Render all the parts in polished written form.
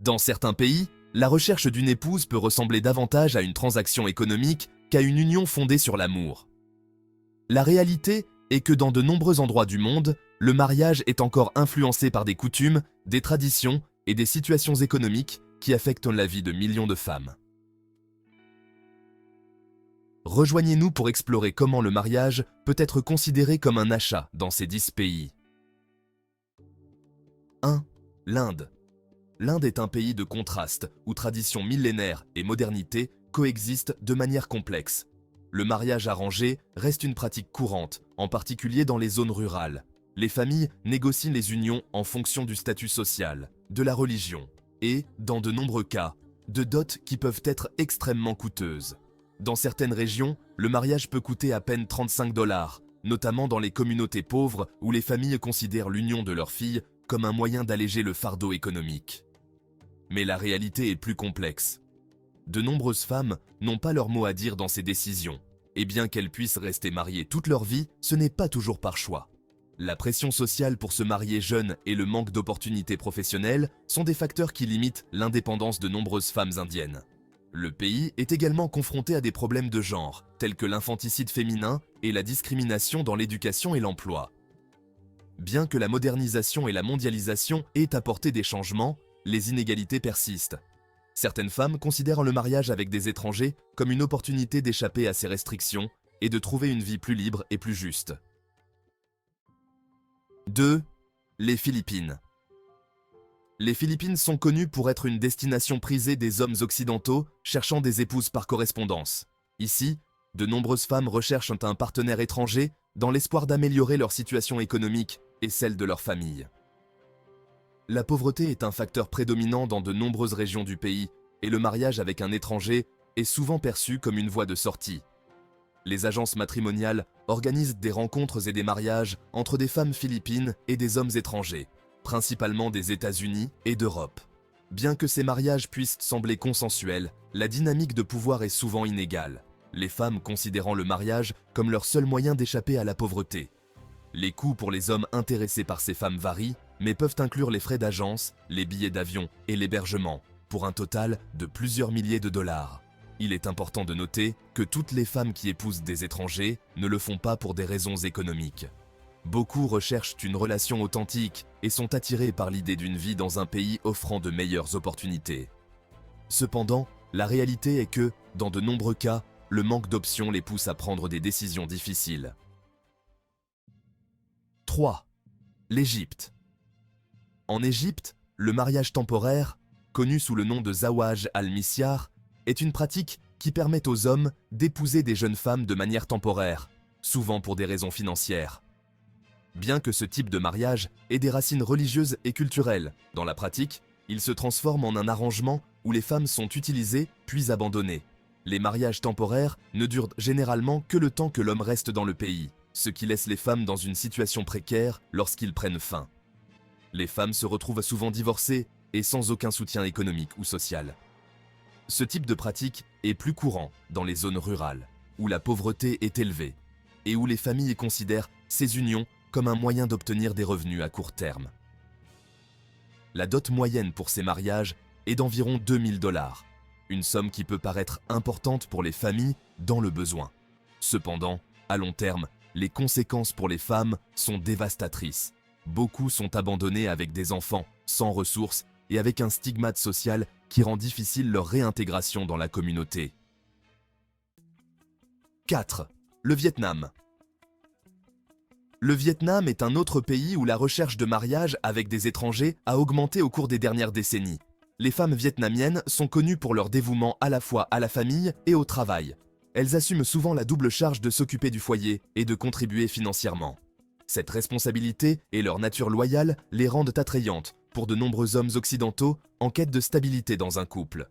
Dans certains pays, la recherche d'une épouse peut ressembler davantage à une transaction économique qu'à une union fondée sur l'amour. La réalité est que dans de nombreux endroits du monde, le mariage est encore influencé par des coutumes, des traditions et des situations économiques qui affectent la vie de millions de femmes. Rejoignez-nous pour explorer comment le mariage peut être considéré comme un achat dans ces 10 pays. 1. L'Inde. L'Inde est un pays de contraste où traditions millénaires et modernité coexistent de manière complexe. Le mariage arrangé reste une pratique courante, en particulier dans les zones rurales. Les familles négocient les unions en fonction du statut social, de la religion et, dans de nombreux cas, de dots qui peuvent être extrêmement coûteuses. Dans certaines régions, le mariage peut coûter à peine 35 $, notamment dans les communautés pauvres où les familles considèrent l'union de leurs filles comme un moyen d'alléger le fardeau économique. Mais la réalité est plus complexe. De nombreuses femmes n'ont pas leur mot à dire dans ces décisions, et bien qu'elles puissent rester mariées toute leur vie, ce n'est pas toujours par choix. La pression sociale pour se marier jeune et le manque d'opportunités professionnelles sont des facteurs qui limitent l'indépendance de nombreuses femmes indiennes. Le pays est également confronté à des problèmes de genre, tels que l'infanticide féminin et la discrimination dans l'éducation et l'emploi. Bien que la modernisation et la mondialisation aient apporté des changements, les inégalités persistent. Certaines femmes considèrent le mariage avec des étrangers comme une opportunité d'échapper à ces restrictions et de trouver une vie plus libre et plus juste. 2. Les Philippines. Les Philippines sont connues pour être une destination prisée des hommes occidentaux cherchant des épouses par correspondance. Ici, de nombreuses femmes recherchent un partenaire étranger dans l'espoir d'améliorer leur situation économique et celle de leur famille. La pauvreté est un facteur prédominant dans de nombreuses régions du pays et le mariage avec un étranger est souvent perçu comme une voie de sortie. Les agences matrimoniales organisent des rencontres et des mariages entre des femmes philippines et des hommes étrangers, principalement des États-Unis et d'Europe. Bien que ces mariages puissent sembler consensuels, la dynamique de pouvoir est souvent inégale, les femmes considérant le mariage comme leur seul moyen d'échapper à la pauvreté. Les coûts pour les hommes intéressés par ces femmes varient, mais peuvent inclure les frais d'agence, les billets d'avion et l'hébergement, pour un total de plusieurs milliers de $. Il est important de noter que toutes les femmes qui épousent des étrangers ne le font pas pour des raisons économiques. Beaucoup recherchent une relation authentique et sont attirés par l'idée d'une vie dans un pays offrant de meilleures opportunités. Cependant, la réalité est que, dans de nombreux cas, le manque d'options les pousse à prendre des décisions difficiles. 3. L'Égypte. En Égypte, le mariage temporaire, connu sous le nom de Zawaj al-Misyar, est une pratique qui permet aux hommes d'épouser des jeunes femmes de manière temporaire, souvent pour des raisons financières. Bien que ce type de mariage ait des racines religieuses et culturelles, dans la pratique, il se transforme en un arrangement où les femmes sont utilisées puis abandonnées. Les mariages temporaires ne durent généralement que le temps que l'homme reste dans le pays, ce qui laisse les femmes dans une situation précaire lorsqu'ils prennent fin. Les femmes se retrouvent souvent divorcées et sans aucun soutien économique ou social. Ce type de pratique est plus courant dans les zones rurales, où la pauvreté est élevée, et où les familles considèrent ces unions comme un moyen d'obtenir des revenus à court terme. La dot moyenne pour ces mariages est d'environ 2000 $, une somme qui peut paraître importante pour les familles dans le besoin. Cependant, à long terme, les conséquences pour les femmes sont dévastatrices. Beaucoup sont abandonnés avec des enfants, sans ressources et avec un stigmate social qui rend difficile leur réintégration dans la communauté. 4. Le Vietnam. Le Vietnam est un autre pays où la recherche de mariage avec des étrangers a augmenté au cours des dernières décennies. Les femmes vietnamiennes sont connues pour leur dévouement à la fois à la famille et au travail. Elles assument souvent la double charge de s'occuper du foyer et de contribuer financièrement. Cette responsabilité et leur nature loyale les rendent attrayantes pour de nombreux hommes occidentaux en quête de stabilité dans un couple.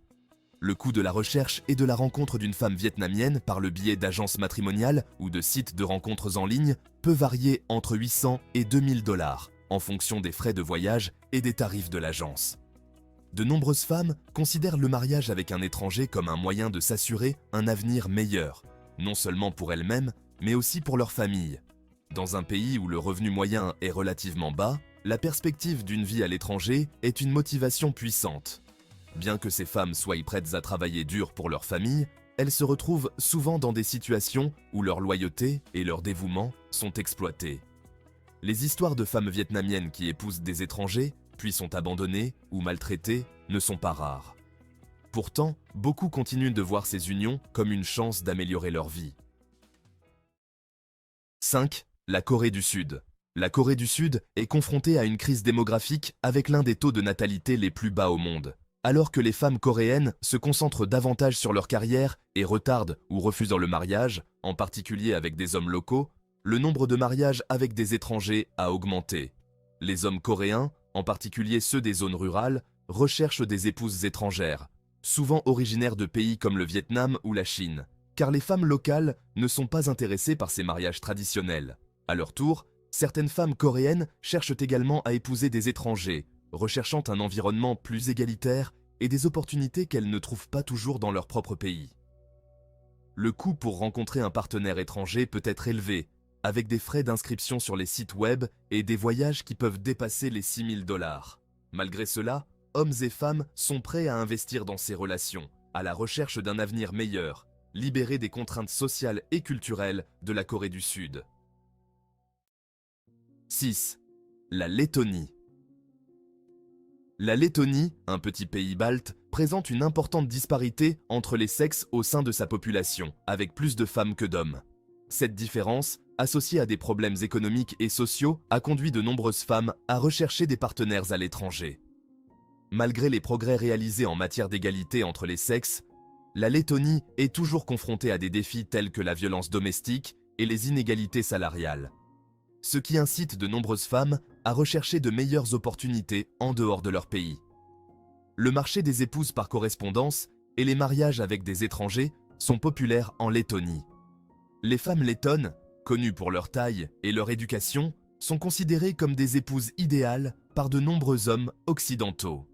Le coût de la recherche et de la rencontre d'une femme vietnamienne par le biais d'agences matrimoniales ou de sites de rencontres en ligne peut varier entre 800 et 2000 $, en fonction des frais de voyage et des tarifs de l'agence. De nombreuses femmes considèrent le mariage avec un étranger comme un moyen de s'assurer un avenir meilleur, non seulement pour elles-mêmes, mais aussi pour leur famille. Dans un pays où le revenu moyen est relativement bas, la perspective d'une vie à l'étranger est une motivation puissante. Bien que ces femmes soient prêtes à travailler dur pour leur famille, elles se retrouvent souvent dans des situations où leur loyauté et leur dévouement sont exploités. Les histoires de femmes vietnamiennes qui épousent des étrangers, puis sont abandonnées ou maltraitées, ne sont pas rares. Pourtant, beaucoup continuent de voir ces unions comme une chance d'améliorer leur vie. 5. La Corée du Sud. La Corée du Sud est confrontée à une crise démographique avec l'un des taux de natalité les plus bas au monde. Alors que les femmes coréennes se concentrent davantage sur leur carrière et retardent ou refusent le mariage, en particulier avec des hommes locaux, le nombre de mariages avec des étrangers a augmenté. Les hommes coréens, en particulier ceux des zones rurales, recherchent des épouses étrangères, souvent originaires de pays comme le Vietnam ou la Chine, car les femmes locales ne sont pas intéressées par ces mariages traditionnels. À leur tour, certaines femmes coréennes cherchent également à épouser des étrangers, recherchant un environnement plus égalitaire et des opportunités qu'elles ne trouvent pas toujours dans leur propre pays. Le coût pour rencontrer un partenaire étranger peut être élevé, avec des frais d'inscription sur les sites web et des voyages qui peuvent dépasser les $6 000. Malgré cela, hommes et femmes sont prêts à investir dans ces relations, à la recherche d'un avenir meilleur, libérés des contraintes sociales et culturelles de la Corée du Sud. 6. La Lettonie. La Lettonie, un petit pays balte, présente une importante disparité entre les sexes au sein de sa population, avec plus de femmes que d'hommes. Cette différence, associée à des problèmes économiques et sociaux, a conduit de nombreuses femmes à rechercher des partenaires à l'étranger. Malgré les progrès réalisés en matière d'égalité entre les sexes, la Lettonie est toujours confrontée à des défis tels que la violence domestique et les inégalités salariales, ce qui incite de nombreuses femmes à rechercher de meilleures opportunités en dehors de leur pays. Le marché des épouses par correspondance et les mariages avec des étrangers sont populaires en Lettonie. Les femmes lettonnes, connues pour leur taille et leur éducation, sont considérées comme des épouses idéales par de nombreux hommes occidentaux.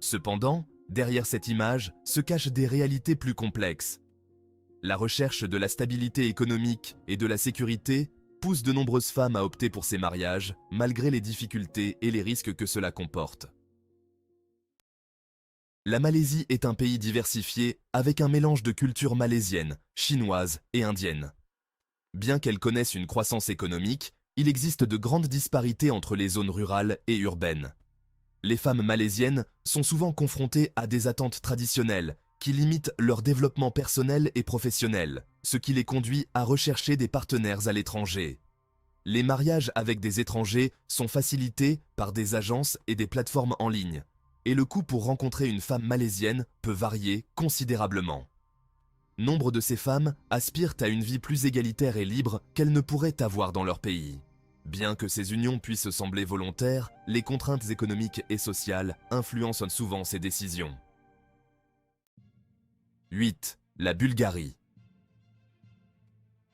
Cependant, derrière cette image se cachent des réalités plus complexes. La recherche de la stabilité économique et de la sécurité pousse de nombreuses femmes à opter pour ces mariages, malgré les difficultés et les risques que cela comporte. La Malaisie est un pays diversifié avec un mélange de cultures malaisiennes, chinoises et indiennes. Bien qu'elle connaisse une croissance économique, il existe de grandes disparités entre les zones rurales et urbaines. Les femmes malaisiennes sont souvent confrontées à des attentes traditionnelles qui limitent leur développement personnel et professionnel, ce qui les conduit à rechercher des partenaires à l'étranger. Les mariages avec des étrangers sont facilités par des agences et des plateformes en ligne, et le coût pour rencontrer une femme malaisienne peut varier considérablement. Nombre de ces femmes aspirent à une vie plus égalitaire et libre qu'elles ne pourraient avoir dans leur pays. Bien que ces unions puissent sembler volontaires, les contraintes économiques et sociales influencent souvent ces décisions. 8. La Bulgarie.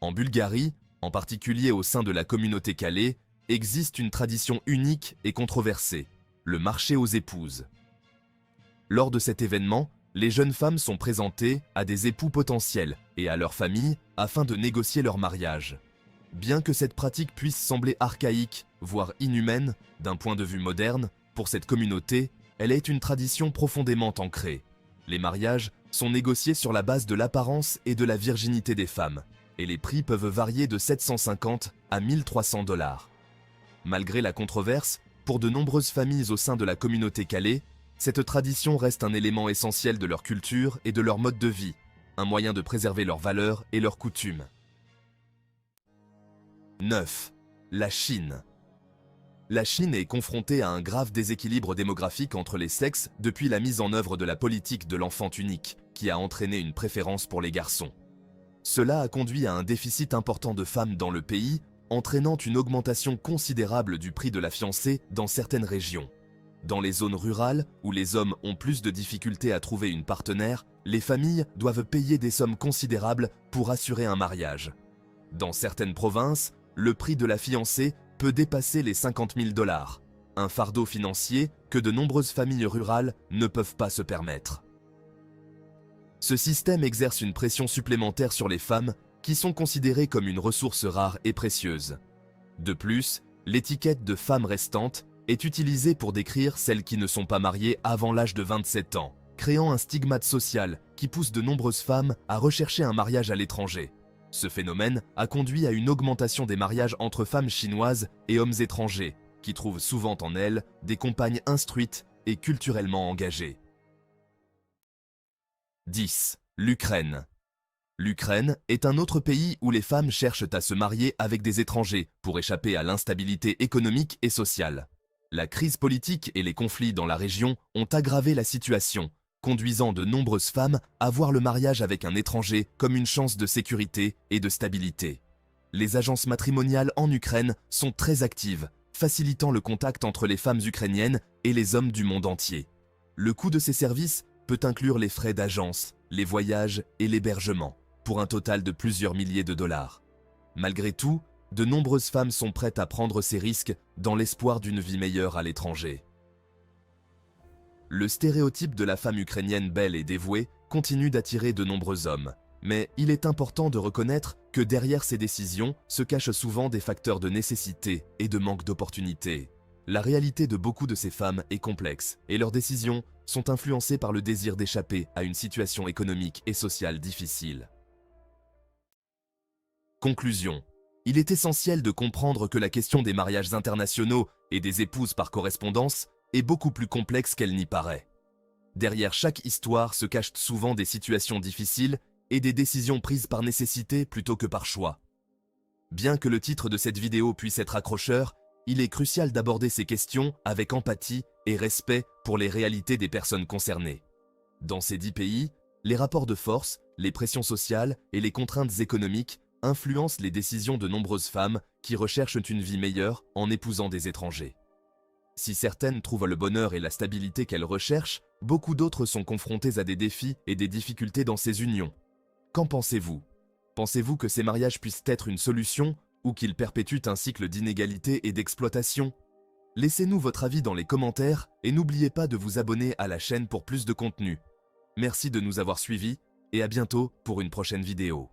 En Bulgarie, en particulier au sein de la communauté Calais, existe une tradition unique et controversée, le marché aux épouses. Lors de cet événement, les jeunes femmes sont présentées à des époux potentiels et à leurs familles afin de négocier leur mariage. Bien que cette pratique puisse sembler archaïque, voire inhumaine, d'un point de vue moderne, pour cette communauté, elle est une tradition profondément ancrée. Les mariages sont négociés sur la base de l'apparence et de la virginité des femmes, et les prix peuvent varier de 750 à $1 300. Malgré la controverse, pour de nombreuses familles au sein de la communauté Calais, cette tradition reste un élément essentiel de leur culture et de leur mode de vie, un moyen de préserver leurs valeurs et leurs coutumes. 9. La Chine. La Chine est confrontée à un grave déséquilibre démographique entre les sexes depuis la mise en œuvre de la politique de l'enfant unique, qui a entraîné une préférence pour les garçons. Cela a conduit à un déficit important de femmes dans le pays, entraînant une augmentation considérable du prix de la fiancée dans certaines régions. Dans les zones rurales, où les hommes ont plus de difficultés à trouver une partenaire, les familles doivent payer des sommes considérables pour assurer un mariage. Dans certaines provinces, le prix de la fiancée peut dépasser les $50 000, un fardeau financier que de nombreuses familles rurales ne peuvent pas se permettre. Ce système exerce une pression supplémentaire sur les femmes qui sont considérées comme une ressource rare et précieuse. De plus, l'étiquette de femme restante est utilisée pour décrire celles qui ne sont pas mariées avant l'âge de 27 ans, créant un stigmate social qui pousse de nombreuses femmes à rechercher un mariage à l'étranger. Ce phénomène a conduit à une augmentation des mariages entre femmes chinoises et hommes étrangers, qui trouvent souvent en elles des compagnes instruites et culturellement engagées. 10. L'Ukraine. L'Ukraine est un autre pays où les femmes cherchent à se marier avec des étrangers pour échapper à l'instabilité économique et sociale. La crise politique et les conflits dans la région ont aggravé la situation, conduisant de nombreuses femmes à voir le mariage avec un étranger comme une chance de sécurité et de stabilité. Les agences matrimoniales en Ukraine sont très actives, facilitant le contact entre les femmes ukrainiennes et les hommes du monde entier. Le coût de ces services peut inclure les frais d'agence, les voyages et l'hébergement, pour un total de plusieurs milliers de dollars. Malgré tout, de nombreuses femmes sont prêtes à prendre ces risques dans l'espoir d'une vie meilleure à l'étranger. Le stéréotype de la femme ukrainienne belle et dévouée continue d'attirer de nombreux hommes. Mais il est important de reconnaître que derrière ces décisions se cachent souvent des facteurs de nécessité et de manque d'opportunités. La réalité de beaucoup de ces femmes est complexe et leurs décisions sont influencées par le désir d'échapper à une situation économique et sociale difficile. Conclusion. Il est essentiel de comprendre que la question des mariages internationaux et des épouses par correspondance est beaucoup plus complexe qu'elle n'y paraît. Derrière chaque histoire se cachent souvent des situations difficiles et des décisions prises par nécessité plutôt que par choix. Bien que le titre de cette vidéo puisse être accrocheur, il est crucial d'aborder ces questions avec empathie et respect pour les réalités des personnes concernées. Dans ces 10 pays, les rapports de force, les pressions sociales et les contraintes économiques influencent les décisions de nombreuses femmes qui recherchent une vie meilleure en épousant des étrangers. Si certaines trouvent le bonheur et la stabilité qu'elles recherchent, beaucoup d'autres sont confrontées à des défis et des difficultés dans ces unions. Qu'en pensez-vous? Pensez-vous que ces mariages puissent être une solution ou qu'ils perpétuent un cycle d'inégalité et d'exploitation? Laissez-nous votre avis dans les commentaires et n'oubliez pas de vous abonner à la chaîne pour plus de contenu. Merci de nous avoir suivis et à bientôt pour une prochaine vidéo.